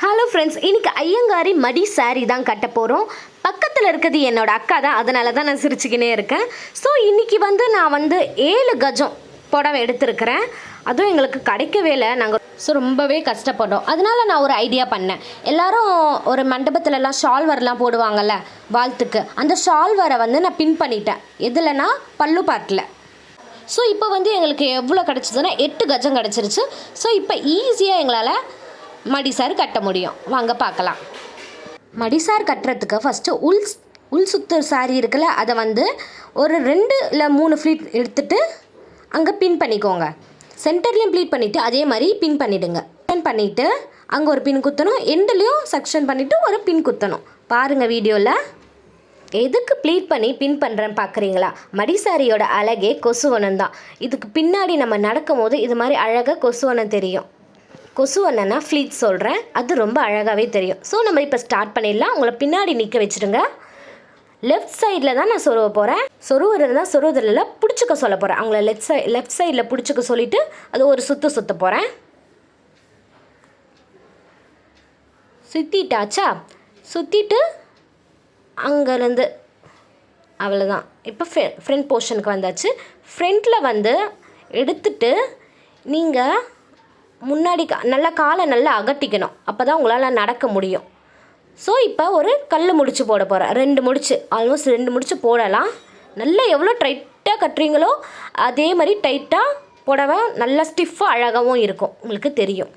Hello friends, இன்றைக்கி ஐயங்காரி மடி சாரீ தான் கட்ட போகிறோம். பக்கத்தில் இருக்கிறது என்னோடய அக்கா தான், அதனால தான் நான் சிரிச்சுக்கினே இருக்கேன். ஸோ இன்றைக்கி நான் 7 கஜம் புடவை எடுத்திருக்கிறேன். அதுவும் எங்களுக்கு கிடைக்கவே இல்லை. நாங்கள் ரொம்பவே கஷ்டப்பட்டோம். அதனால நான் ஒரு ஐடியா பண்ணேன். எல்லோரும் ஒரு மண்டபத்துலலாம் ஷால்வர்லாம் போடுவாங்கள்ல வாழ்த்துக்கு, அந்த ஷால்வரை நான் பின் பண்ணிட்டேன். எதுலனா பல்லு பாட்டில். ஸோ இப்போ எங்களுக்கு எவ்வளோ கிடச்சிதுன்னா 8 கஜம் கிடச்சிருச்சு. ஸோ இப்போ ஈஸியாக எங்களால் மடிசார் கட்ட முடியும். வாங்க பார்க்கலாம். மடிசார் கட்டுறதுக்கு ஃபஸ்ட்டு உள் சுத்து சாரி இருக்குல்ல, அதை ஒரு 2 இல்லை 3 ஃப்ளீட் எடுத்துகிட்டு அங்கே பின் பண்ணிக்கோங்க. சென்டர்லேயும் ப்ளீட் பண்ணிவிட்டு அதே மாதிரி பின் பண்ணிவிடுங்க. பின் பண்ணிவிட்டு அங்கே ஒரு பின் குத்தணும், எண்டுலேயும் செக்ஷன் பண்ணிவிட்டு ஒரு பின் குத்தணும். பாருங்கள் வீடியோவில். எதுக்கு ப்ளீட் பண்ணி பின் பண்ணுறேன்னு பார்க்குறீங்களா? மடிசாரியோட அழகே கொசுவனம் தான். இதுக்கு பின்னாடி நம்ம நடக்கும் போது இது மாதிரி அழகாக கொசுவனம் தெரியும். கொசுவனன்னா ஃப்ளீட் சொல்கிறேன், அது ரொம்ப அழகாகவே தெரியும். ஸோ நம்ம இப்போ ஸ்டார்ட் பண்ணிடலாம். உங்களை பின்னாடி நிற்க வச்சுருங்க. லெஃப்ட் சைடில் தான் நான் சொருவ போகிறேன். சொருவுறதுனா சொருவுதில் பிடிச்சிக்க சொல்ல போகிறேன். அவங்கள லெஃப்ட் சைடில் பிடிச்சிக்க சொல்லிவிட்டு அது ஒரு சுற்ற போகிறேன். சுற்றிட்டாச்சா? சுற்றிட்டு அங்கேருந்து அவ்வளோதான். இப்போ ஃப்ரண்ட் போர்ஷனுக்கு வந்தாச்சு. ஃப்ரண்ட்டில் எடுத்துட்டு நீங்கள் முன்னாடி நல்லா காலை நல்லா அகட்டிக்கணும். அப்போ தான் உங்களால் நடக்க முடியும். ஸோ இப்போ ஒரு கல் முடிச்சு போட போகிறேன். 2 முடிச்சு, ஆல்மோஸ்ட் 2 முடிச்சு போடலாம். நல்லா எவ்வளோ டைட்டாக கட்டுறீங்களோ அதே மாதிரி டைட்டாக புடவை நல்லா ஸ்டிஃபாக அழகாகவும் இருக்கும், உங்களுக்கு தெரியும்.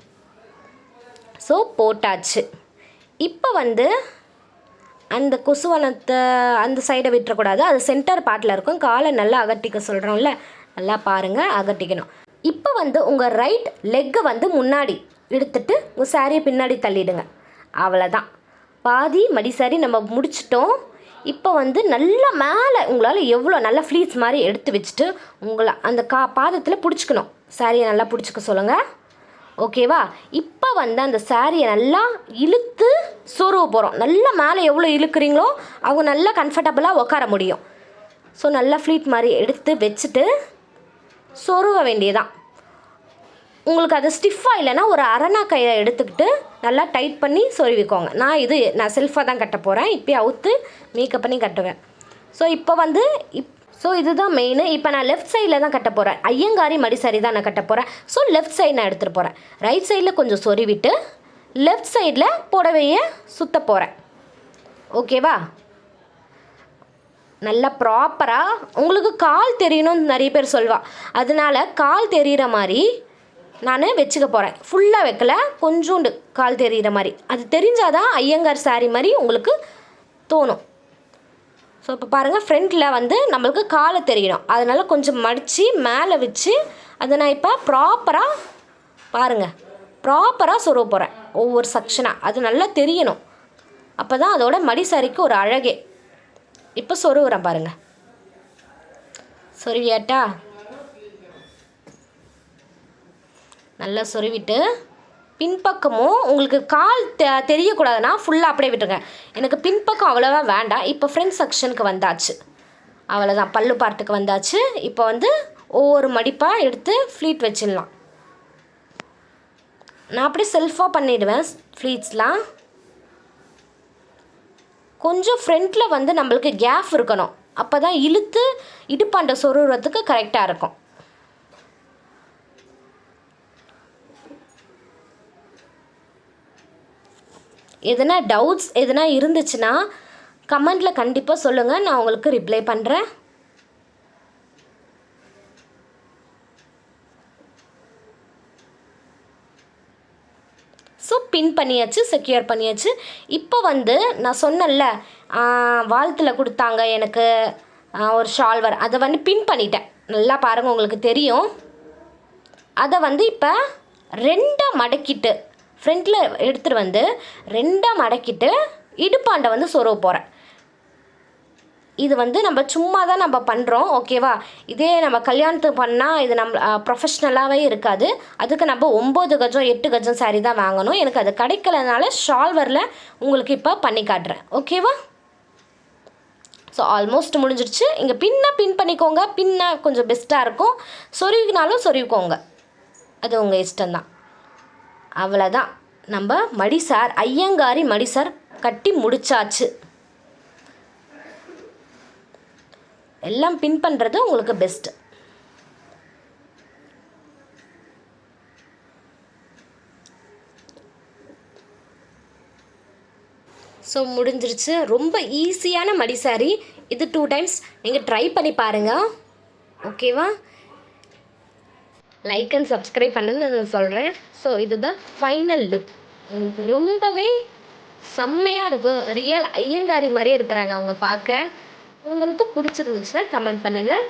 ஸோ போட்டாச்சு. இப்போ அந்த கொசுவனத்தை அந்த சைடை விட்டுறக்கூடாது. அது சென்டர் பார்ட்டில் இருக்கும். காலை நல்லா அகட்டிக்க சொல்கிறோம்ல, நல்லா பாருங்கள், அகட்டிக்கணும். இப்போ உங்கள் ரைட் லெக்கை முன்னாடி எடுத்துட்டு உங்கள் சாரியை பின்னாடி தள்ளிடுங்க. அவ்வளோதான். பாதி மடி சாரி நம்ம முடிச்சிட்டோம். இப்போ நல்லா மேலே உங்களால் எவ்வளோ நல்லா ஃப்ளீட்ஸ் மாதிரி எடுத்து வச்சுட்டு உங்களை அந்த பாதத்தில் பிடிச்சிக்கணும். சாரியை நல்லா பிடிச்சிக்க சொல்லுங்கள். ஓகேவா? இப்போ அந்த சாரியை நல்லா இழுத்து சொருவ போகிறோம். நல்லா மேலே எவ்வளோ இழுக்கிறீங்களோ அவங்க நல்லா கம்ஃபர்டபுளாக உட்கார முடியும். ஸோ நல்லா ஃப்ளீட் மாதிரி எடுத்து வச்சுட்டு சொருவ வேண்டியதான். உங்களுக்கு அது ஸ்டிஃபாக இல்லைன்னா ஒரு அரணா கையை எடுத்துக்கிட்டு நல்லா டைட் பண்ணி சொருவிக்கோங்க. நான் செல்ஃபாக தான் கட்ட போகிறேன். இப்போயே அவுத்து மேக்கப் பண்ணி கட்டுவேன். ஸோ இப்போ இதுதான் மெயின். இப்போ நான் லெஃப்ட் சைடில் தான் கட்ட போகிறேன். ஐயங்காரி மடி சாரி தான் நான் கட்ட போகிறேன். ஸோ லெஃப்ட் சைடு நான் எடுத்துகிட்டு போகிறேன். ரைட் சைடில் கொஞ்சம் சொருவிட்டு லெஃப்ட் சைடில் புடவையை சுற்ற போகிறேன். ஓகேவா? நல்லா ப்ராப்பராக உங்களுக்கு கால் தெரியணும்னு நிறைய பேர் சொல்வாள். அதனால் கால் தெரிகிற மாதிரி நான் வச்சுக்க போகிறேன். ஃபுல்லாக வைக்கல, கொஞ்சோண்டு கால் தெரிகிற மாதிரி. அது தெரிஞ்சால் தான் ஐயங்கார் சாரி மாதிரி உங்களுக்கு தோணும். ஸோ இப்போ பாருங்கள், ஃப்ரண்ட்டில் நம்மளுக்கு காலை தெரியணும். அதனால் கொஞ்சம் மடித்து மேலே வச்சு அதை நான் இப்போ ப்ராப்பராக பாருங்கள், ப்ராப்பராக சொருவ போகிறேன். ஒவ்வொரு செக்ஷனாக அது நல்லா தெரியணும். அப்போ தான் அதோட மடி சாரிக்கு ஒரு அழகே. இப்போ சொருவுறேன் பாருங்கள். சொருவியாட்டா? நல்லா சொருவிட்டு பின்பக்கமும் உங்களுக்கு கால் தெரியக்கூடாதுன்னா ஃபுல்லாக அப்படியே விட்டுருங்க. எனக்கு பின்பக்கம் அவ்வளோவா வேண்டாம். இப்போ ஃப்ரண்ட் செக்ஷனுக்கு வந்தாச்சு. அவ்வளோதான், பல்லு பார்ட்டுக்கு வந்தாச்சு. இப்போ ஒவ்வொரு மடிப்பாக எடுத்து ஃப்ளீட் வச்சிடலாம். நான் அப்படியே செல்ஃபாக பண்ணிவிடுவேன் ஃப்ளீட்ஸ்லாம். கொஞ்சம் ஃப்ரண்ட்டில் நம்மளுக்கு கேப் இருக்கணும். அப்போ தான் இழுத்து இடுப்பாண்ட சொருகிறதுக்கு கரெக்டாக இருக்கும். எதனா டவுட்ஸ் எதனா இருந்துச்சுன்னா கமெண்டில் கண்டிப்பாக சொல்லுங்கள், நான் உங்களுக்கு ரிப்ளை பண்ணுறேன். ஸோ பின் பண்ணியாச்சு, செக்யூர் பண்ணியாச்சு. இப்போ நான் சொன்னேன்ல, வாழ்த்தில் கொடுத்தாங்க எனக்கு ஒரு ஷால்வர், அதை பின் பண்ணிட்டேன். நல்லா பாருங்கள், உங்களுக்கு தெரியும். அதை இப்போ 2 மடக்கிட்டு ஃப்ரண்ட்டில் எடுத்துகிட்டு 2 மடக்கிட்டு இடுப்பாண்டை சொருவ போகிறேன். இது நம்ம சும்மா தான் நம்ம பண்ணுறோம். ஓகேவா? இதே நம்ம கல்யாணத்துக்கு பண்ணால் இது நம்ம ப்ரொஃபஷ்னலாகவே இருக்காது. அதுக்கு நம்ம 9 கஜம் 8 கஜம் சாரி தான் வாங்கணும். எனக்கு அது கிடைக்கலனால ஷால்வரில் உங்களுக்கு இப்போ பண்ணி காட்டுறேன். ஓகேவா? ஸோ ஆல்மோஸ்ட் முடிஞ்சிடுச்சு. இங்கே பின் பண்ணிக்கோங்க. கொஞ்சம் பெஸ்ட்டாக இருக்கும். சொருவினாலும் சொருவிக்கோங்க, அது உங்கள் இஷ்டம்தான். அவ்வளோதான். நம்ம மடிசார் ஐயங்காரி மடிசார் கட்டி முடிச்சாச்சு. எல்லாம் பின் பண்ணுறது உங்களுக்கு பெஸ்ட்டு. ஸோ முடிஞ்சிருச்சு. ரொம்ப ஈஸியான மடி சாரி இது. 2 டைம்ஸ் நீங்கள் ட்ரை பண்ணி பாருங்கள். ஓகேவா? லைக் அண்ட் சப்ஸ்கிரைப் பண்ணுன்னு நான் சொல்கிறேன். ஸோ இதுதான் ஃபைனல் லுக். ரொம்பவே செம்மையாக இருக்கும். ரியல் ஐயங்காரி மாதிரியே இருக்கிறாங்க அவங்க பார்க்க. உங்களுக்கு பிடிச்சிருந்துச்சுன்னா கமெண்ட் பண்ணுங்கள்.